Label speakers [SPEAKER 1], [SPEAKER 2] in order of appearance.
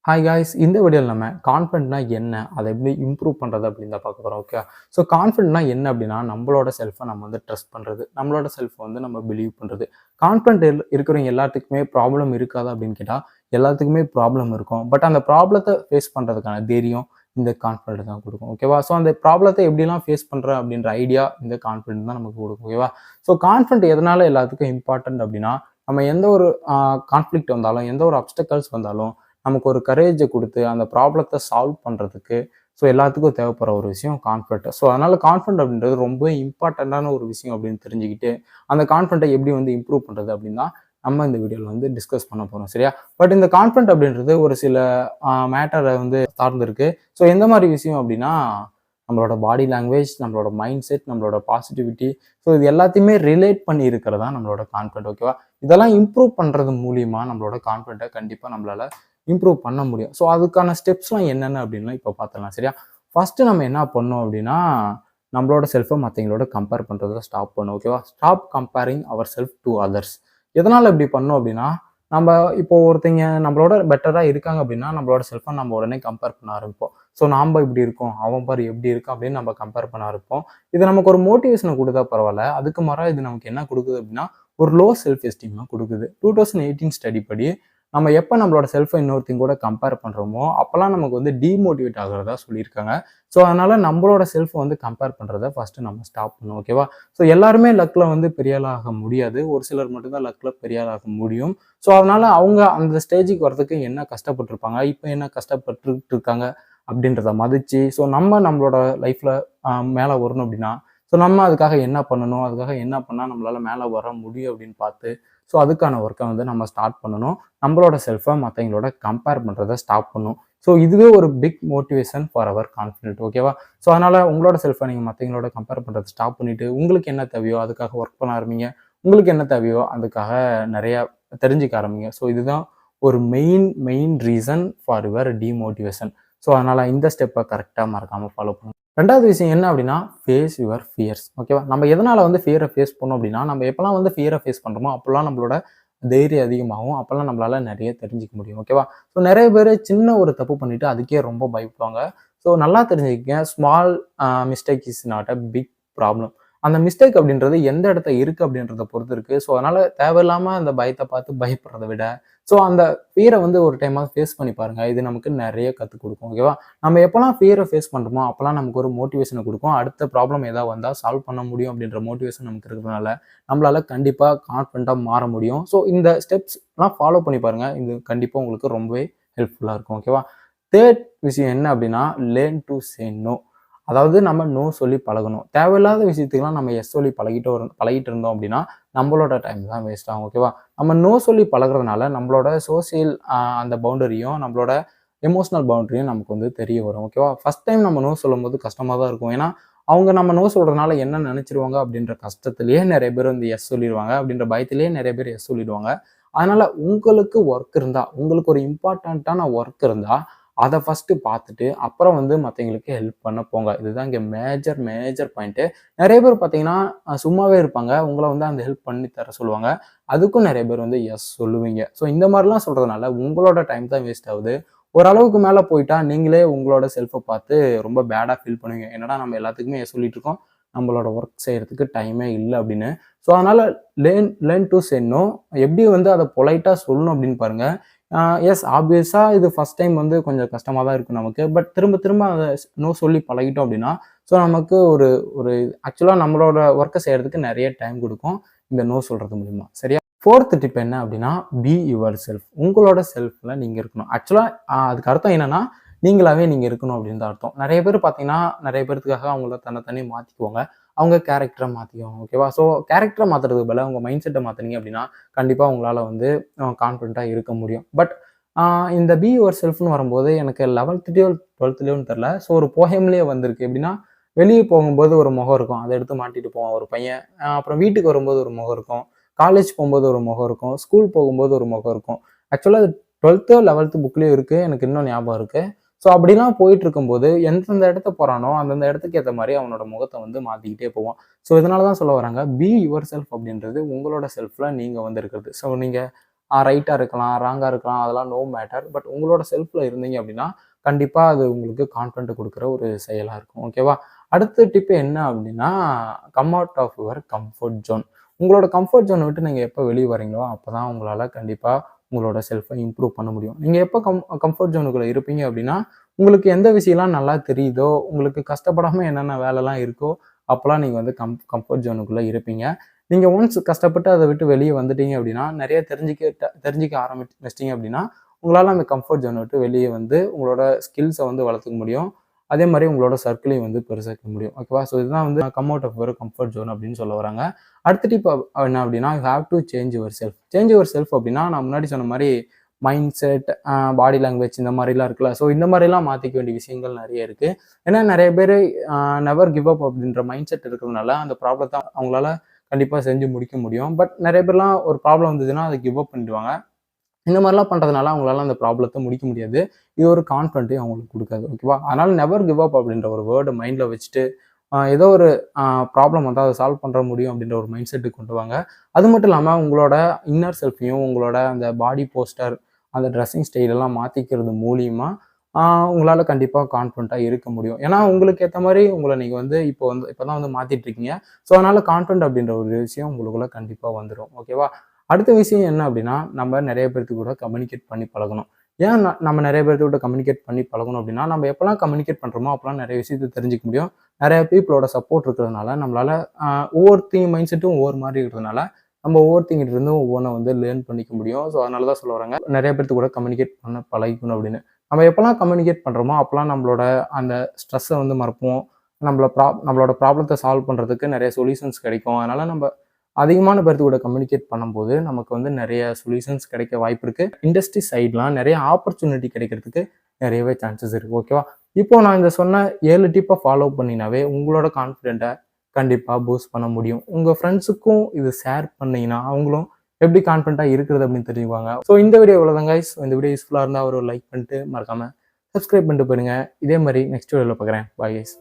[SPEAKER 1] Hi guys, இந்த வீடியோவில் நம்ம கான்ஃபிடென்ட்னா என்ன, அதை எப்படி இம்ப்ரூவ் பண்ணுறது அப்படின்னு தான் பார்க்க போகிறோம். ஓகே. ஸோ கான்ஃபிடென்ட்னா என்ன அப்படின்னா, நம்மளோட செல்ஃபை நம்ம வந்து ட்ரஸ்ட் பண்ணுறது, நம்மளோட செல்ஃபை வந்து நம்ம பிலீவ் பண்ணுறது. கான்ஃபிடென்ட் இருக்கிறவங்க எல்லாத்துக்குமே ப்ராப்ளம் இருக்காதா அப்படின்னு கேட்டால் எல்லாத்துக்குமே ப்ராப்ளம் இருக்கும். பட் அந்த ப்ராப்ளத்தை ஃபேஸ் பண்ணுறதுக்கான தைரியம் இந்த கான்ஃபிடென்ட் தான் கொடுக்கும். ஓகேவா? ஸோ அந்த ப்ராப்ளத்தை எப்படிலாம் ஃபேஸ் பண்ணுற அப்படின்ற ஐடியா இந்த கான்ஃபிடென்ட் தான் நமக்கு கொடுக்கும். ஓகேவா? ஸோ கான்ஃபிடென்ட் எதனால எல்லாத்துக்கும் இம்பார்ட்டன்ட் அப்படின்னா, நம்ம எந்த ஒரு கான்ஃப்ளிக்ட் வந்தாலும், எந்த ஒரு அப்டக்கல்ஸ் வந்தாலும் நமக்கு ஒரு கரேஜை கொடுத்து அந்த ப்ராப்ளத்தை சால்வ் பண்ணுறதுக்கு ஸோ எல்லாத்துக்கும் தேவைப்படுற ஒரு விஷயம் கான்ஃபிடென்ட். ஸோ அதனால் கான்ஃபிடென்ட் அப்படின்றது ரொம்ப இம்பார்ட்டண்ட்டான ஒரு விஷயம் அப்படின்னு தெரிஞ்சுக்கிட்டு அந்த கான்ஃபிடென்ட்டை எப்படி வந்து இம்ப்ரூவ் பண்ணுறது அப்படின்னா நம்ம இந்த வீடியோவில் வந்து டிஸ்கஸ் பண்ண போகிறோம். சரியா? பட் இந்த கான்ஃபிடென்ட் அப்படின்றது ஒரு சில மேட்டரை வந்து சார்ந்திருக்கு. ஸோ எந்த மாதிரி விஷயம் அப்படின்னா, நம்மளோட பாடி லாங்குவேஜ், நம்மளோட மைண்ட் செட், நம்மளோட பாசிட்டிவிட்டி, ஸோ இது எல்லாத்தையுமே ரிலேட் பண்ணி இருக்கிறதா நம்மளோட கான்ஃபிடென்ட். ஓகேவா? இதெல்லாம் இம்ப்ரூவ் பண்ணுறது மூலியமாக நம்மளோட கான்ஃபிடென்ட்டை கண்டிப்பாக நம்மளால இம்ப்ரூவ் பண்ண முடியும். ஸோ அதுக்கான ஸ்டெப்ஸ்லாம் என்னென்ன அப்படின்லாம் இப்போ பார்த்துடலாம். சரியா? ஃபர்ஸ்ட் நம்ம என்ன பண்ணோம் அப்படின்னா, நம்மளோட செல்ஃபை மற்றவங்களோட கம்பேர் பண்ணுறத ஸ்டாப் பண்ணணும். ஓகேவா? Stop comparing our self to others. எதனால் இப்படி பண்ணோம் அப்படின்னா, நம்ம இப்போ ஒருத்தங்க நம்மளோட பெட்டராக இருக்காங்க அப்படின்னா நம்மளோட செல்ஃபை நம்ம உடனே கம்பேர் பண்ண ஆரம்பிப்போம். ஸோ நாம் இப்படி இருக்கோம், அவன் பாரு எப்படி இருக்கான் அப்படின்னு நம்ம கம்பேர் பண்ண ஆரம்பிப்போம். இது நமக்கு ஒரு மோட்டிவேஷனை கொடுத்தா பரவாயில்ல. அதுக்கு மாறாக இது நமக்கு என்ன கொடுக்குது அப்படின்னா, ஒரு லோ செல்ஃப் எஸ்டீம் கொடுக்குது. 2018 ஸ்டடி படி நம்ம எப்போ நம்மளோட செல்ஃபை இன்னொருத்தையும் கூட கம்பேர் பண்ணுறோமோ அப்போல்லாம் நமக்கு வந்து டீமோட்டிவேட் ஆகிறதா சொல்லியிருக்காங்க. ஸோ அதனால் நம்மளோட செல்ஃபை வந்து கம்பேர் பண்ணுறத ஃபஸ்ட்டு நம்ம ஸ்டாப் பண்ணணும். ஓகேவா? ஸோ எல்லாருமே லக்கில் வந்து பெரிய ஆளாக முடியாது. ஒரு சிலர் மட்டும்தான் லக்கில் பெரிய ஆளாக முடியும். ஸோ அதனால் அவங்க அந்த ஸ்டேஜுக்கு வரதுக்கு என்ன கஷ்டப்பட்டுருப்பாங்க, இப்போ என்ன கஷ்டப்பட்டுட்டு இருக்காங்க அப்படின்றத மதித்து, ஸோ நம்மளோட லைஃப்பில் மேலே வரணும் அப்படின்னா, ஸோ நம்ம அதுக்காக என்ன பண்ணணும், அதுக்காக என்ன பண்ணால் நம்மளால் மேலே வர முடியும் அப்படின்னு பார்த்து ஸோ அதுக்கான ஒர்க்கை வந்து நம்ம ஸ்டார்ட் பண்ணணும். நம்மளோட செல்ஃபை மற்றவங்களோட கம்பேர் பண்ணுறதை ஸ்டாப் பண்ணணும். ஸோ இதுவே ஒரு big motivation for our confident. ஓகேவா? ஸோ அதனால் உங்களோட செல்ஃபை நீங்கள் மற்றவங்களோட கம்பேர் பண்ணுறதை ஸ்டாப் பண்ணிவிட்டு உங்களுக்கு என்ன தேவையோ அதுக்காக ஒர்க் பண்ண ஆரம்பிங்க. உங்களுக்கு என்ன தேவையோ அதுக்காக நிறையா தெரிஞ்சுக்க ஆரம்பிங்க. ஸோ இதுதான் ஒரு main reason for your demotivation. So அதனால் இந்த ஸ்டெப்பை கரெக்டாக மறக்காமல் ஃபாலோ பண்ணுங்கள். ரெண்டாவது விஷயம் என்ன அப்படின்னா, ஃபேஸ் யுவர் ஃபியர்ஸ். ஓகேவா? நம்ம எதனால் வந்து ஃபியரை ஃபேஸ் பண்ணோம் அப்படின்னா, நம்ம எப்போல்லாம் வந்து ஃபியரை ஃபேஸ் பண்ணுறோமோ அப்போல்லாம் நம்மளோட தைரியம் அதிகமாகும். அப்போல்லாம் நம்மளால நிறைய தெரிஞ்சுக்க முடியும். ஓகேவா? ஸோ நிறைய பேர் சின்ன ஒரு தப்பு பண்ணிட்டு அதுக்கே ரொம்ப பயப்படுவாங்க. ஸோ நல்லா தெரிஞ்சுக்கங்க, small mistake is not a big problem. அந்த மிஸ்டேக் அப்படின்றது எந்த இடத்துல இருக்குது அப்படின்றத பொறுத்து இருக்குது. ஸோ அதனால் தேவையில்லாமல் அந்த பயத்தை பார்த்து பயப்படுறத விட ஸோ அந்த ஃபியரை வந்து ஒரு டைமாக ஃபேஸ் பண்ணி பாருங்கள். இது நமக்கு நிறைய கற்றுக் கொடுக்கும். ஓகேவா? நம்ம எப்போல்லாம் ஃபியரை ஃபேஸ் பண்ணுறோமோ அப்போல்லாம் நமக்கு ஒரு மோட்டிவேஷனை கொடுக்கும். அடுத்த ப்ராப்ளம் ஏதாவது வந்தால் சால்வ் பண்ண முடியும் அப்படின்ற மோட்டிவேஷன் நமக்கு இருக்கிறதுனால நம்மளால் கண்டிப்பாக கான்ஃபிடண்ட்டாக மாற முடியும். ஸோ இந்த ஸ்டெப்ஸ்லாம் ஃபாலோ பண்ணி பாருங்கள். இது கண்டிப்பாக உங்களுக்கு ரொம்பவே ஹெல்ப்ஃபுல்லாக இருக்கும். ஓகேவா? தேர்ட் விஷயம் என்ன அப்படின்னா, லேர்ன் டு சே நோ. அதாவது நம்ம நோ சொல்லி பழகணும். தேவையில்லாத விஷயத்துக்குலாம் நம்ம எஸ் சொல்லி பழகிட்டு இருந்தோம் அப்படின்னா நம்மளோட டைம் தான் வேஸ்ட் ஆகும். ஓகேவா? நம்ம நோ சொல்லி பழகிறதுனால நம்மளோட சோசியல் அந்த பவுண்டரியும் நம்மளோட எமோஷனல் பவுண்டரியும் நமக்கு வந்து தெரிய வரும். ஓகேவா? ஃபர்ஸ்ட் டைம் நம்ம நோ சொல்லும்போது கஷ்டமாக தான் இருக்கும். ஏன்னா அவங்க நம்ம நோ சொல்கிறதுனால என்ன நினச்சிருவாங்க அப்படின்ற கஷ்டத்துலேயே நிறைய பேர் வந்து எஸ் சொல்லிடுவாங்க. அப்படின்ற பயத்திலேயே நிறைய பேர் எஸ் சொல்லிடுவாங்க. அதனால் உங்களுக்கு ஒர்க் இருந்தால், உங்களுக்கு ஒரு இம்பார்ட்டண்ட்டான ஒர்க் இருந்தால் அதை ஃபஸ்ட்டு பார்த்துட்டு அப்புறம் வந்து மற்றவங்களுக்கு ஹெல்ப் பண்ண போங்க. இதுதான் இங்கே மேஜர் பாயிண்ட்டு. நிறைய பேர் பார்த்தீங்கன்னா சும்மாவே இருப்பாங்க. உங்களை வந்து அந்த ஹெல்ப் பண்ணி தர சொல்லுவாங்க. அதுக்கும் நிறைய பேர் வந்து எஸ் சொல்லுவீங்க. ஸோ இந்த மாதிரிலாம் சொல்கிறதுனால உங்களோட டைம் தான் வேஸ்ட் ஆகுது. ஓரளவுக்கு மேலே போயிட்டா நீங்களே உங்களோட செல்ஃபை பார்த்து ரொம்ப பேடாக ஃபீல் பண்ணுவீங்க. என்னடா நம்ம எல்லாத்துக்குமே எஸ் சொல்லிட்டு இருக்கோம், நம்மளோட ஒர்க் செய்கிறதுக்கு டைமே இல்லை அப்படின்னு. ஸோ அதனால் லேர்ன் டு சே நோ. எப்படி வந்து அதை பொலைட்டாக சொல்லணும் அப்படின்னு பாருங்கள். எஸ், ஆப்வியஸாக இது ஃபஸ்ட் டைம் வந்து கொஞ்சம் கஷ்டமாக தான் இருக்கும் நமக்கு. பட் திரும்ப அதை நோ சொல்லி பழகிட்டோம் அப்படின்னா ஸோ நமக்கு ஒரு ஒரு ஆக்சுவலாக நம்மளோட ஒர்க்கை செய்கிறதுக்கு நிறைய டைம் கொடுக்கும் இந்த நோ சொல்கிறது மூலிமா. சரியா? ஃபோர்த் டிப் என்ன அப்படின்னா, பி யுவர் செல்ஃப். உங்களோட செல்ஃபில் நீங்கள் இருக்கணும். ஆக்சுவலாக அதுக்கு அர்த்தம் என்னென்னா, நீங்களாவே நீங்கள் இருக்கணும் அப்படின்னு தான் அர்த்தம். நிறைய பேர் பார்த்தீங்கன்னா நிறைய பேர்த்துக்காக அவங்கள தன்னை மாற்றிக்குவாங்க. அவங்க கேரக்டரை மாற்றிக்குவாங்க. ஓகேவா? ஸோ கேரக்டரை மாற்றுறதுக்கு பதிலாக உங்கள் மைண்ட் செட்டை மாற்றினீங்க அப்படின்னா கண்டிப்பாக உங்களால் வந்து கான்ஃபிடண்ட்டாக இருக்க முடியும். பட் இந்த பி யுவர் செல்ஃப்னு வரும்போது எனக்கு 11லேயோ 12லேயோன்னு தெரில. ஸோ ஒரு போயம்லேயே வந்திருக்கு. எப்படின்னா, வெளியே போகும்போது ஒரு முகம் இருக்கும், அதை எடுத்து மாட்டிட்டு போவான் ஒரு பையன். அப்புறம் வீட்டுக்கு வரும்போது ஒரு முகம் இருக்கும், காலேஜ் போகும்போது ஒரு முகம் இருக்கும், ஸ்கூல் போகும்போது ஒரு முகம் இருக்கும். ஆக்சுவலாக அது 12த் 11th புக்லேயும் இருக்குது, எனக்கு இன்னும் ஞாபகம் இருக்குது. ஸோ அப்படிலாம் போயிட்டு இருக்கும்போது எந்தெந்த இடத்த போகிறானோ அந்தந்த இடத்துக்கு ஏற்ற மாதிரி அவனோட முகத்தை வந்து மாற்றிக்கிட்டே போவான். ஸோ இதனால தான் சொல்ல வராங்க, பி யுவர் செல்ஃப் அப்படின்றது உங்களோட செல்ஃபில் நீங்கள் வந்து இருக்கிறது. ஸோ நீங்கள் ரைட்டாக இருக்கலாம், ராங்காக இருக்கலாம், அதெல்லாம் நோ மேட்டர். பட் உங்களோட செல்ஃபில் இருந்தீங்க அப்படின்னா கண்டிப்பாக அது உங்களுக்கு கான்ஃபிடென்ட் கொடுக்குற ஒரு செயலாக இருக்கும். ஓகேவா? அடுத்த டிப்பு என்ன அப்படின்னா, come out of your comfort zone. உங்களோட கம்ஃபர்ட் ஜோனை விட்டு நீங்கள் எப்போ வெளியே வரீங்களோ அப்போ தான் உங்களால் கண்டிப்பாக உங்களோட செல்ஃபை இம்ப்ரூவ் பண்ண முடியும். நீங்கள் எப்போ கம்ஃபர்ட் ஜோனுக்குள்ளே இருப்பீங்க அப்படின்னா, உங்களுக்கு எந்த விஷயம்லாம் நல்லா தெரியுதோ, உங்களுக்கு கஷ்டப்படாமல் என்னென்ன வேலைலாம் இருக்கோ அப்போலாம் நீங்கள் வந்து கம்ஃபர்ட் ஜோனுக்குள்ளே இருப்பீங்க. நீங்கள் ஒன்ஸ் கஷ்டப்பட்டு அதை விட்டு வெளியே வந்துட்டீங்க அப்படின்னா, நிறைய தெரிஞ்சிக்க ஆரம்பிச்சிட்டிங்க அப்படின்னா, உங்களால் அந்த கம்ஃபர்ட் ஜோனை விட்டு வெளியே வந்து உங்களோட ஸ்கில்ஸை வந்து வளர்த்துக்க முடியும். அதே மாதிரி உங்களோட சர்க்கிளையும் வந்து பெருசாக்க முடியும். ஓகேவா? ஸோ இதுதான் வந்து come out of your comfort zone அப்படின்னு சொல்ல வராங்க. அடுத்த டிப் என்ன அப்படின்னா, you have to change your self. Change your self அப்படின்னா, நான் முன்னாடி சொன்ன மாதிரி மைண்ட் செட், பாடி லாங்குவேஜ் இந்த மாதிரிலாம் இருக்குல்ல. ஸோ இந்த மாதிரிலாம் மாற்றிக்க வேண்டிய விஷயங்கள் நிறைய இருக்குது. ஏன்னா நிறைய பேர் நெவர் கிவ் அப் அப்படின்ற மைண்ட் செட் இருக்கிறதுனால அந்த ப்ராப்ளத்தை அவங்களால கண்டிப்பாக செஞ்சு முடிக்க முடியும். பட் நிறைய பேர்லாம் ஒரு ப்ராப்ளம் வந்ததுன்னா அதை கிவ் அப் பண்ணிடுவாங்க. இந்த மாதிரிலாம் பண்ணுறதுனால அவங்களால அந்த ப்ராப்ளத்தை முடிக்க முடியாது. இது ஒரு கான்ஃபிடென்ட்டையும் அவங்களுக்கு கொடுக்காது. ஓகேவா? அதனால் நெவர் கிவ் அப் அப்படின்ற ஒரு வேர்டை மைண்டில் வச்சுட்டு ஏதோ ஒரு ப்ராப்ளம் வந்து அதை சால்வ் பண்ணுற முடியும் அப்படின்ற ஒரு மைண்ட் செட்டுக்கு கொண்டு வாங்க. அது மட்டும் இல்லாமல் உங்களோட இன்னர் செல்ஃபையும் உங்களோட அந்த பாடி போஸ்டர், அந்த ட்ரெஸ்ஸிங் ஸ்டைலெல்லாம் மாற்றிக்கிறது மூலியமாக உங்களால் கண்டிப்பாக கான்ஃபிடென்ட்டாக இருக்க முடியும். ஏன்னா உங்களுக்கு ஏற்ற மாதிரி உங்களை நீங்கள் வந்து இப்போ தான் வந்து மாற்றிட்டுருக்கீங்க. ஸோ அதனால் கான்ஃபிடென்ட் அப்படின்ற ஒரு விஷயம் உங்களுக்குள்ளே கண்டிப்பாக வந்துடும். ஓகேவா? அடுத்த விஷயம் என்ன அப்படின்னா, நம்ம நிறைய பேர்த்து கூட கம்யூனிகேட் பண்ணி பழகணும். ஏன் நம்ம நிறைய பேர்த்து கூட கம்யூனிகேட் பண்ணி பழகணும் அப்படின்னா, நம்ம எப்போலாம் கம்யூனிகேட் பண்ணுறோமோ அப்போலாம் நிறைய விஷயத்தை தெரிஞ்சுக்க முடியும். நிறைய பீப்புளோட சப்போர்ட் இருக்கிறதுனால நம்மளால் ஒவ்வொருத்தையும் மைண்ட் செட்டும் ஒவ்வொரு மாதிரி இருக்கிறதுனால நம்ம ஒவ்வொருத்திங்கிட்ட இருந்தும் ஒவ்வொன்றை வந்து லேர்ன் பண்ணிக்க முடியும். ஸோ அதனால தான் சொல்ல வராங்க, நிறைய பேர்த்து கூட கம்யூனிகேட் பண்ண பழகிக்கணும் அப்படின்னு. நம்ம எப்போலாம் கம்யூனிகேட் பண்ணுறோமோ அப்போலாம் நம்மளோட அந்த ஸ்ட்ரெஸ்ஸை வந்து மறப்போம். நம்மளோட ப்ராப்ளத்தை சால்வ் பண்ணுறதுக்கு நிறைய சொல்யூஷன்ஸ் கிடைக்கும். அதனால் நம்ம அதிகமான பேர்த்து கூட கம்யூனிகேட் பண்ணும்போது நமக்கு வந்து நிறைய சொல்யூஷன்ஸ் கிடைக்க வாய்ப்பு இருக்குது. இண்டஸ்ட்ரி சைட்லாம் நிறைய ஆப்பர்ச்சுனிட்டி கிடைக்கிறதுக்கு நிறையவே சான்சஸ் இருக்குது. ஓகேவா? இப்போ நான் இந்த சொன்ன 7 டிப்பை ஃபாலோ பண்ணினாவே உங்களோட கான்ஃபிடென்ட்டை கண்டிப்பாக பூஸ்ட் பண்ண முடியும். உங்கள் ஃப்ரெண்ட்ஸுக்கும் இது ஷேர் பண்ணிங்கன்னா அவங்களும் எப்படி கான்ஃபிடென்ட்டாக இருக்கிறது அப்படின்னு தெரிஞ்சுக்குவாங்க. ஸோ இந்த வீடியோ இவ்வளோதான் கைஸ். இந்த வீடியோ யூஸ்ஃபுல்லாக இருந்தால் ஒரு லைக் பண்ணிட்டு மறக்காமல் சப்ஸ்கிரைப் பண்ணிட்டு போயிடுங்க. இதே மாதிரி நெக்ஸ்ட் வீடியோவில் பார்க்குறேன். Bye guys.